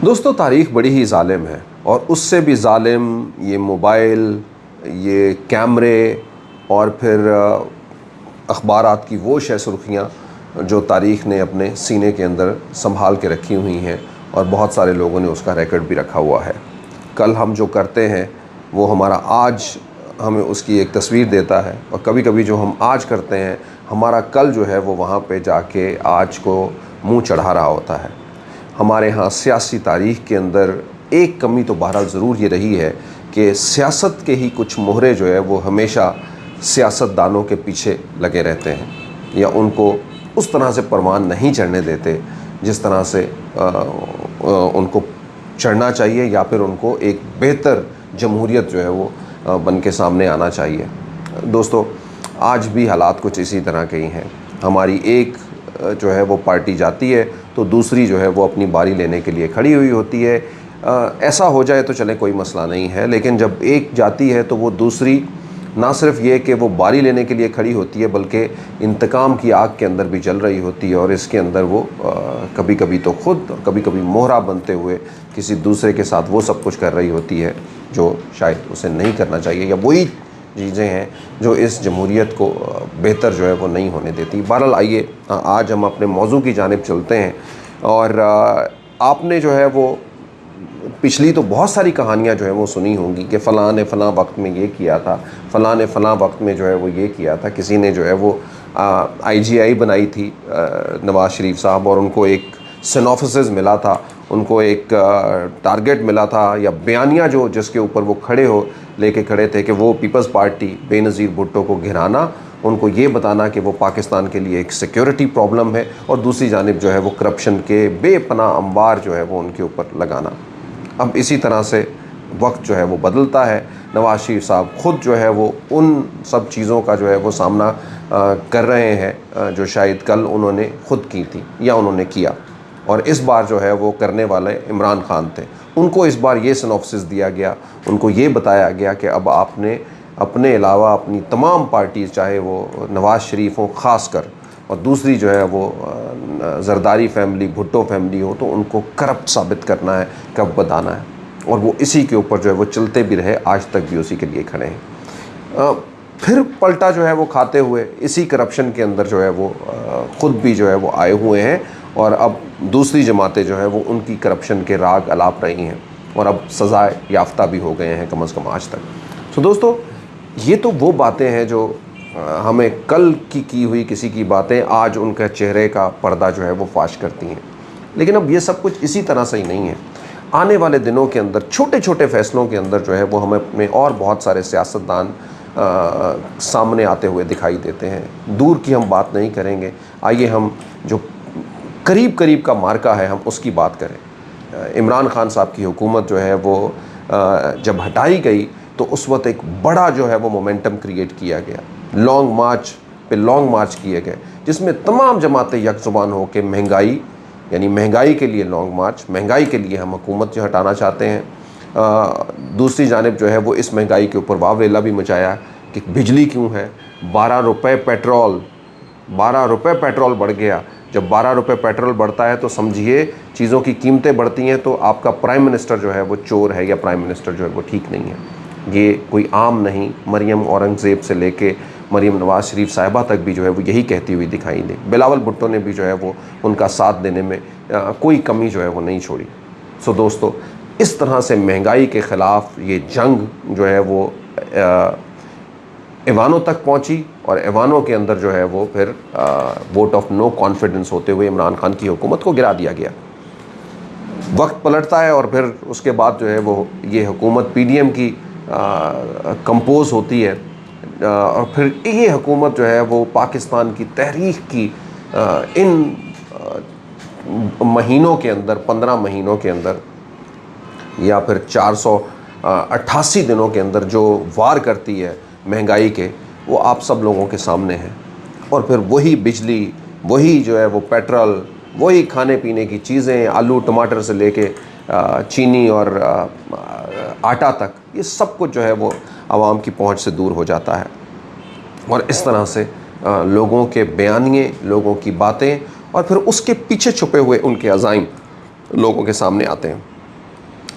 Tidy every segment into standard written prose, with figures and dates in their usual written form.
दोस्तों, तारीख़ बड़ी ही ज़ालिम है और उससे भी ज़ालिम ये मोबाइल, ये कैमरे और फिर अखबारात की वो शह सुर्खियाँ जो तारीख़ ने अपने सीने के अंदर संभाल के रखी हुई हैं और बहुत सारे लोगों ने उसका रिकॉर्ड भी रखा हुआ है। कल हम जो करते हैं वो हमारा आज हमें उसकी एक तस्वीर देता है और कभी कभी जो हम आज करते हैं हमारा कल जो है वो वहाँ पे जाके आज को मुंह चढ़ा रहा होता है। हमारे यहाँ सियासी तारीख़ के अंदर एक कमी तो बहरहाल ज़रूर ये रही है कि सियासत के ही कुछ मोहरे जो है वो हमेशा सियासतदानों के पीछे लगे रहते हैं या उनको उस तरह से परवान नहीं चढ़ने देते जिस तरह से उनको चढ़ना चाहिए या फिर उनको एक बेहतर जमहूरियत जो है वो बन के सामने आना चाहिए। दोस्तों, आज भी हालात कुछ इसी तरह के ही हैं। हमारी एक जो है वो पार्टी जाती है तो दूसरी जो है वो अपनी बारी लेने के लिए खड़ी हुई होती है। ऐसा हो जाए तो चले, कोई मसला नहीं है, लेकिन जब एक जाती है तो वो दूसरी ना सिर्फ ये कि वो बारी लेने के लिए खड़ी होती है बल्कि इंतकाम की आग के अंदर भी जल रही होती है और इसके अंदर वो कभी कभी तो ख़ुद और कभी कभी मोहरा बनते हुए किसी दूसरे के साथ वो सब कुछ कर रही होती है जो शायद उसे नहीं करना चाहिए या वही चीज़ें हैं जो इस जमहूरियत को बेहतर जो है वो नहीं होने देती। बहरहाल आइए आज हम अपने मौजू की जानिब चलते हैं और आपने जो है वो पिछली तो बहुत सारी कहानियाँ जो है वो सुनी होंगी कि फ़लाँ ने फ़लाँ वक्त में ये किया था, फ़लाँ ने फ़लाँ वक्त में जो है वो ये किया था। किसी ने जो है वो IGI बनाई थी नवाज़ शरीफ साहब और उनको एक सिनॉप्सिस मिला था, उनको एक टारगेट मिला था या बयानिया जो जिसके ऊपर वो लेके खड़े थे कि वो पीपल्स पार्टी बेनज़ीर भुट्टो को घिराना, उनको ये बताना कि वो पाकिस्तान के लिए एक सिक्योरिटी प्रॉब्लम है और दूसरी जानिब जो है वो करप्शन के बेपनाह अंबार जो है वो उनके ऊपर लगाना। अब इसी तरह से वक्त जो है वो बदलता है। नवाज़ शरीफ साहब ख़ुद जो है वो उन सब चीज़ों का जो है वो सामना कर रहे हैं जो शायद कल उन्होंने ख़ुद की थी या उन्होंने किया, और इस बार जो है वो करने वाले इमरान खान थे। उनको इस बार ये सिनॉप्सिस दिया गया, उनको ये बताया गया कि अब आपने अपने अलावा अपनी तमाम पार्टीज़, चाहे वो नवाज़ शरीफ हो ख़ास कर और दूसरी जो है वो जरदारी फैमिली, भुट्टो फैमिली हो, तो उनको करप्ट साबित करना है, कब बताना है, और वो इसी के ऊपर जो है वो चलते भी रहे, आज तक भी उसी के लिए खड़े हैं। फिर पलटा जो है वो खाते हुए इसी करप्शन के अंदर जो है वो ख़ुद भी जो है वो आए हुए हैं और अब दूसरी जमातें जो है वो उनकी करप्शन के राग अलाप रही हैं और अब सज़ाए याफ्ता भी हो गए हैं कम अज़ कम आज तक। तो दोस्तों, ये तो वो बातें हैं जो हमें कल की हुई किसी की बातें आज उनके चेहरे का पर्दा जो है वो फाश करती हैं। लेकिन अब ये सब कुछ इसी तरह से ही नहीं है। आने वाले दिनों के अंदर छोटे छोटे फ़ैसलों के अंदर जो है वो हमें अपने और बहुत सारे सियासतदान सामने आते हुए दिखाई देते हैं। दूर की हम बात नहीं करेंगे, आइए हम जो करीब करीब का मार्का है हम उसकी बात करें। इमरान खान साहब की हुकूमत जो है वो जब हटाई गई तो उस वक्त एक बड़ा जो है वो मोमेंटम क्रिएट किया गया, लॉन्ग मार्च पे लॉन्ग मार्च किए गए जिसमें तमाम जमातें यकजुबान हो के महंगाई, यानी महंगाई के लिए लॉन्ग मार्च, महंगाई के लिए हम हुकूमत जो हटाना चाहते हैं। दूसरी जानिब जो है वो इस महंगाई के ऊपर वावेला भी मचाया कि बिजली क्यों है, 12 रुपये पेट्रोल, 12 रुपये पेट्रोल बढ़ गया। जब 12 रुपये पेट्रोल बढ़ता है तो समझिए चीज़ों की कीमतें बढ़ती हैं, तो आपका प्राइम मिनिस्टर जो है वो चोर है या प्राइम मिनिस्टर जो है वो ठीक नहीं है। ये कोई आम नहीं, मरियम औरंगज़ेब से लेके मरियम नवाज़ शरीफ साहिबा तक भी जो है वो यही कहती हुई दिखाई दी। बिलावल भुट्टो ने भी जो है वो उनका साथ देने में कोई कमी जो है वो नहीं छोड़ी। सो दोस्तों, इस तरह से महंगाई के ख़िलाफ़ ये जंग जो है वो ऐवानों तक पहुंची और ऐवानों के अंदर जो है वो फिर वोट ऑफ नो कॉन्फिडेंस होते हुए इमरान खान की हुकूमत को गिरा दिया गया। वक्त पलटता है और फिर उसके बाद जो है वो ये हुकूमत PDM की कंपोज होती है और फिर ये हुकूमत जो है वो पाकिस्तान की तहरीक की इन महीनों के अंदर, 15 महीनों के अंदर या फिर 488 दिनों के अंदर जो वार करती है महंगाई के, वो आप सब लोगों के सामने है। और फिर वही बिजली, वही जो है वो पेट्रोल, वही खाने पीने की चीज़ें, आलू टमाटर से लेके चीनी और आटा तक, ये सब कुछ जो है वो आवाम की पहुंच से दूर हो जाता है। और इस तरह से लोगों के बयानिए, लोगों की बातें और फिर उसके पीछे छुपे हुए उनके अज़ाइम लोगों के सामने आते हैं।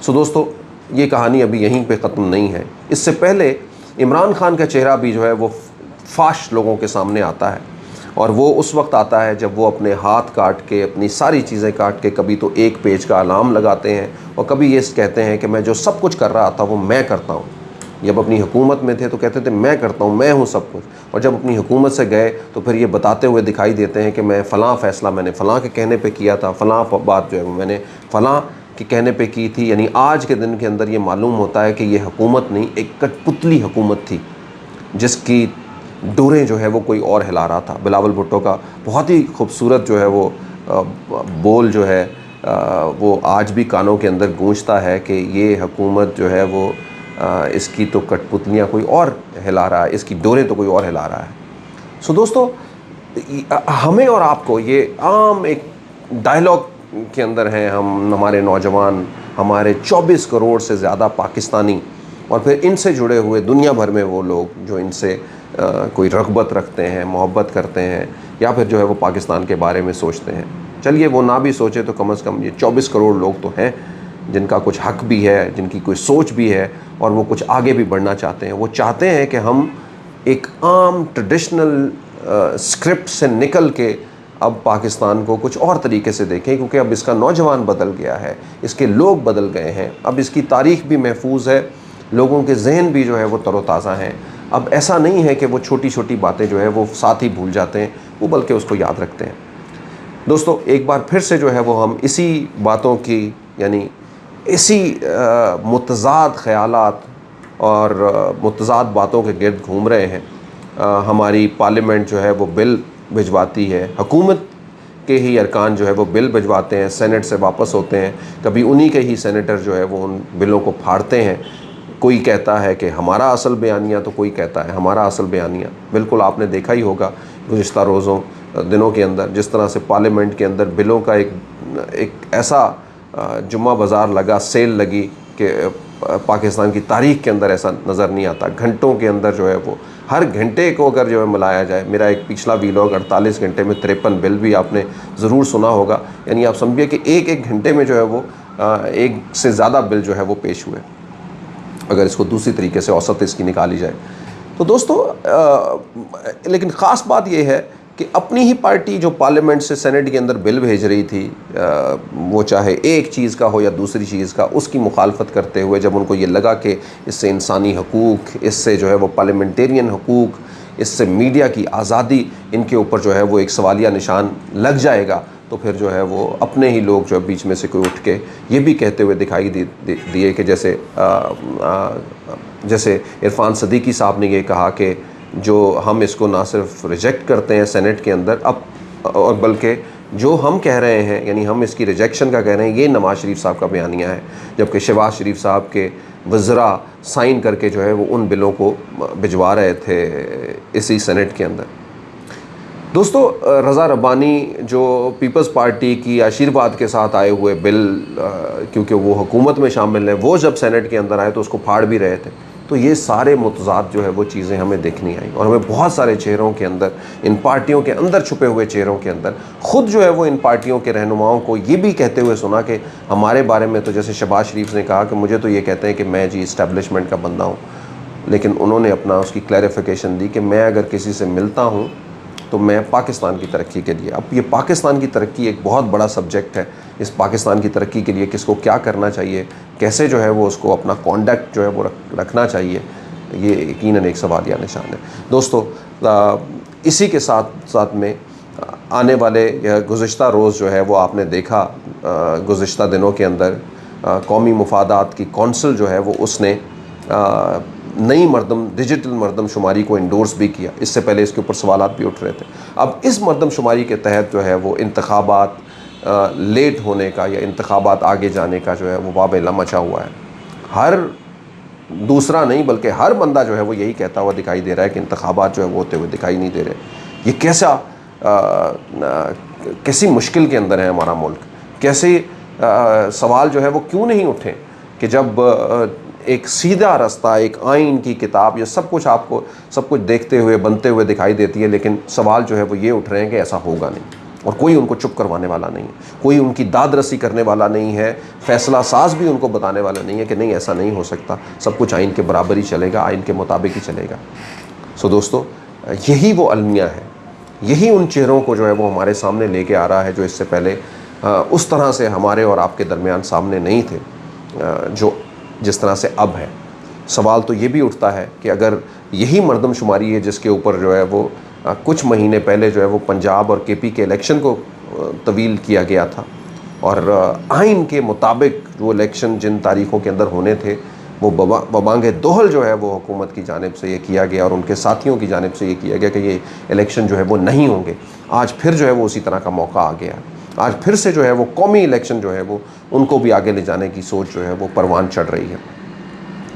सो दोस्तों, ये कहानी अभी यहीं पे ख़त्म नहीं है। इससे पहले इमरान खान का चेहरा भी जो है वो फाश लोगों के सामने आता है, और वो उस वक्त आता है जब वो अपने हाथ काट के, अपनी सारी चीज़ें काट के, कभी तो एक पेज का अलार्म लगाते हैं और कभी ये कहते हैं कि मैं जो सब कुछ कर रहा था वो मैं करता हूँ। जब अपनी हुकूमत में थे तो कहते थे मैं करता हूँ, मैं हूँ सब कुछ, और जब अपनी हुकूमत से गए तो फिर ये बताते हुए दिखाई देते हैं कि मैं फ़लाँ फ़ैसला मैंने फ़लाँ के कहने पे किया था, फ़लाँ बात जो है वो मैंने फ़लाँ के कहने पे की थी। यानी आज के दिन के अंदर ये मालूम होता है कि ये हुकूमत नहीं, एक कठपुतली हुकूमत थी जिसकी डोरें जो है वो कोई और हिला रहा था। बिलावल भुट्टो का बहुत ही खूबसूरत जो है वो बोल जो है वो आज भी कानों के अंदर गूंजता है कि ये हुकूमत जो है वो इसकी तो कठपुतलियाँ कोई और हिला रहा है, इसकी डोरें तो कोई और हिला रहा है। सो दोस्तों, हमें और आपको ये आम एक डायलॉग के अंदर हैं, हमारे नौजवान, हमारे 24 करोड़ से ज़्यादा पाकिस्तानी, और फिर इनसे जुड़े हुए दुनिया भर में वो लोग जो इनसे कोई रग़बत रखते हैं, मोहब्बत करते हैं, या फिर जो है वो पाकिस्तान के बारे में सोचते हैं। चलिए वो ना भी सोचे तो कम से कम ये 24 करोड़ लोग तो हैं जिनका कुछ हक भी है, जिनकी कोई सोच भी है, और वो कुछ आगे भी बढ़ना चाहते हैं। वो चाहते हैं कि हम एक आम ट्रेडिशनल स्क्रिप्ट से निकल के अब पाकिस्तान को कुछ और तरीके से देखें, क्योंकि अब इसका नौजवान बदल गया है, इसके लोग बदल गए हैं, अब इसकी तारीख़ भी महफूज है, लोगों के जहन भी जो है वो तरोताज़ा हैं। अब ऐसा नहीं है कि वो छोटी छोटी बातें जो है वो साथ ही भूल जाते हैं, वो बल्कि उसको याद रखते हैं। दोस्तों, एक बार फिर से जो है वो हम इसी बातों की, यानी इसी मुतज़ाद ख़यालात और मुतज़ाद बातों के गिर्द घूम रहे हैं। हमारी पार्लियामेंट जो है वो बिल भिजवाती है, हुकूमत के ही अरकान जो है वो बिल भिजवाते हैं, सेनेट से वापस होते हैं, कभी उन्हीं के ही सेनेटर जो है वो उन बिलों को फाड़ते हैं। कोई कहता है कि हमारा असल बयानिया, तो कोई कहता है हमारा असल बयानिया। बिल्कुल आपने देखा ही होगा गुज़िश्ता रोज़ों दिनों के अंदर जिस तरह से पार्लियामेंट के अंदर बिलों का एक ऐसा जुम्मा बाज़ार लगा, सेल लगी कि पाकिस्तान की तारीख़ के अंदर ऐसा नज़र नहीं आता। घंटों के अंदर जो है वो हर घंटे को अगर जो है मिलाया जाए, मेरा एक पिछला वीलॉग 48 घंटे में 53 बिल भी आपने ज़रूर सुना होगा। यानी आप समझिए कि एक एक घंटे में जो है वो एक से ज़्यादा बिल जो है वो पेश हुए, अगर इसको दूसरी तरीके से औसत इसकी निकाली जाए तो। दोस्तों, लेकिन ख़ास बात यह है कि अपनी ही पार्टी जो पार्लियामेंट से सेनेट के अंदर बिल भेज रही थी, वो चाहे एक चीज़ का हो या दूसरी चीज़ का, उसकी मुखालफत करते हुए जब उनको ये लगा कि इससे इंसानी हकूक़, इससे जो है वो पार्लियामेंटेरियन हकूक़, इससे मीडिया की आज़ादी, इनके ऊपर जो है वो एक सवालिया निशान लग जाएगा, तो फिर जो है वो अपने ही लोग जो है बीच में से कोई उठ के ये भी कहते हुए दिखाई दिए कि जैसे इरफान सदीकी साहब ने ये कहा कि जो हम इसको ना सिर्फ रिजेक्ट करते हैं सेनेट के अंदर अब, और बल्कि जो हम कह रहे हैं, यानी हम इसकी रिजेक्शन का कह रहे हैं, ये नवाज़ शरीफ साहब का बयानिया है, जबकि शहबाज शरीफ साहब के वज़रा साइन करके जो है वो उन बिलों को भिजवा रहे थे इसी सेनेट के अंदर। दोस्तों, रज़ा रब्बानी जो पीपल्स पार्टी की आशीर्वाद के साथ आए हुए बिल, क्योंकि वो हुकूमत में शामिल है, वो जब सेनेट के अंदर आए तो उसको फाड़ भी रहे थे। तो ये सारे मुतज़ाद जो है वो चीज़ें हमें देखनी आई, और हमें बहुत सारे चेहरों के अंदर, इन पार्टियों के अंदर छुपे हुए चेहरों के अंदर, ख़ुद जो है वो इन पार्टियों के रहनुमाओं को ये भी कहते हुए सुना कि हमारे बारे में तो जैसे शहबाज शरीफ ने कहा कि मुझे तो ये कहते हैं कि मैं जी इस्टेब्लिशमेंट का बंदा हूँ, लेकिन उन्होंने अपना उसकी क्लैरिफिकेशन दी कि मैं अगर किसी से मिलता हूँ तो मैं पाकिस्तान की तरक्की के लिए। अब ये पाकिस्तान की तरक्की एक बहुत बड़ा सब्जेक्ट है। इस पाकिस्तान की तरक्की के लिए किसको क्या करना चाहिए, कैसे जो है वो उसको अपना कॉन्डक्ट जो है वो रखना चाहिए, ये यकीनन एक सवालिया निशान है। दोस्तों, इसी के साथ साथ में आने वाले गुज़िश्ता रोज़ जो है वो आपने देखा, गुज़िश्ता दिनों के अंदर कौमी मुफादात की कौंसिल जो है वो उसने नई डिजिटल मरदमशुमारी को इंडोर्स भी किया। इससे पहले इसके ऊपर सवालात भी उठ रहे थे। अब इस मरदमशुमारी के तहत जो है वो इंतखाबात लेट होने का या इंतखाबात आगे जाने का जो है वो वाबेला मचा हुआ है। हर दूसरा नहीं बल्कि हर बंदा जो है वो यही कहता हुआ दिखाई दे रहा है कि इंतखाबात जो है वो होते हुए दिखाई नहीं दे रहे। ये कैसी मुश्किल के अंदर है हमारा मुल्क। कैसे सवाल जो है वो क्यों नहीं उठे कि जब एक सीधा रास्ता, एक आइन की किताब, ये सब कुछ आपको सब कुछ देखते हुए बनते हुए दिखाई देती है, लेकिन सवाल जो है वो ये उठ रहे हैं कि ऐसा होगा नहीं, और कोई उनको चुप करवाने वाला नहीं है, कोई उनकी दाद रसी करने वाला नहीं है, फैसला साज भी उनको बताने वाला नहीं है कि नहीं ऐसा नहीं हो सकता, सब कुछ आइन के बराबर ही चलेगा, आइन के मुताबिक ही चलेगा। सो दोस्तों, यही वो अलमिया है, यही उन चेहरों को जो है वो हमारे सामने लेके आ रहा है जो इससे पहले उस तरह से हमारे और आपके दरमियान सामने नहीं थे जो जिस तरह से अब है। सवाल तो ये भी उठता है कि अगर यही मर्दमशुमारी है जिसके ऊपर जो है वो कुछ महीने पहले जो है वो पंजाब और केपी के इलेक्शन को तवील किया गया था और आइन के मुताबिक जो इलेक्शन जिन तारीख़ों के अंदर होने थे वो बबांगे दोहल जो है वो हुकूमत की जानिब से ये किया गया और उनके साथियों की जानिब से ये किया गया कि ये इलेक्शन जो है वो नहीं होंगे। आज फिर जो है वो उसी तरह का मौका आ गया, आज फिर से जो है वो कौमी इलेक्शन जो है वो उनको भी आगे ले जाने की सोच जो है वो परवान चढ़ रही है।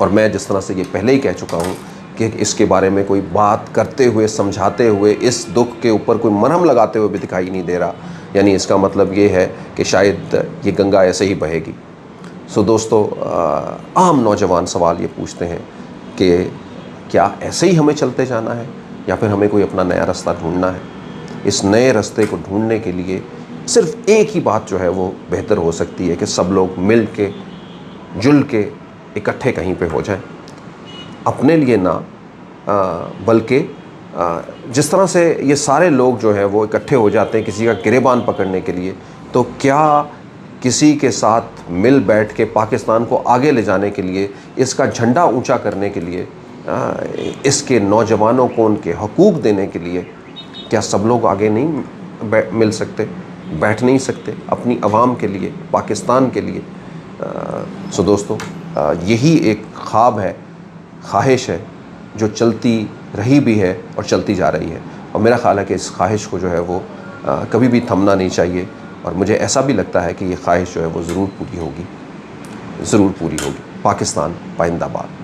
और मैं जिस तरह से ये पहले ही कह चुका हूँ कि इसके बारे में कोई बात करते हुए, समझाते हुए, इस दुख के ऊपर कोई मरहम लगाते हुए भी दिखाई नहीं दे रहा, यानी इसका मतलब ये है कि शायद ये गंगा ऐसे ही बहेगी। सो दोस्तों, आम नौजवान सवाल ये पूछते हैं कि क्या ऐसे ही हमें चलते जाना है या फिर हमें कोई अपना नया रास्ता ढूंढना है। इस नए रास्ते को ढूंढने के लिए सिर्फ एक ही बात जो है वो बेहतर हो सकती है कि सब लोग मिल के, जुल के, इकट्ठे कहीं पे हो जाएं, अपने लिए ना बल्कि जिस तरह से ये सारे लोग जो हैं वो इकट्ठे हो जाते हैं किसी का गिरेबान पकड़ने के लिए, तो क्या किसी के साथ मिल बैठ के पाकिस्तान को आगे ले जाने के लिए, इसका झंडा ऊंचा करने के लिए, इसके नौजवानों को उनके हकूक़ देने के लिए क्या सब लोग आगे नहीं मिल सकते, बैठ नहीं सकते अपनी आवाम के लिए, पाकिस्तान के लिए। सो दोस्तों, यही एक ख्वाब है, ख्वाहिश है जो चलती रही भी है और चलती जा रही है, और मेरा ख़्याल है कि इस ख्वाहिश को जो है वो कभी भी थमना नहीं चाहिए। और मुझे ऐसा भी लगता है कि ये ख्वाहिश जो है वो ज़रूर पूरी होगी, ज़रूर पूरी होगी। पाकिस्तान पाइंदाबाद।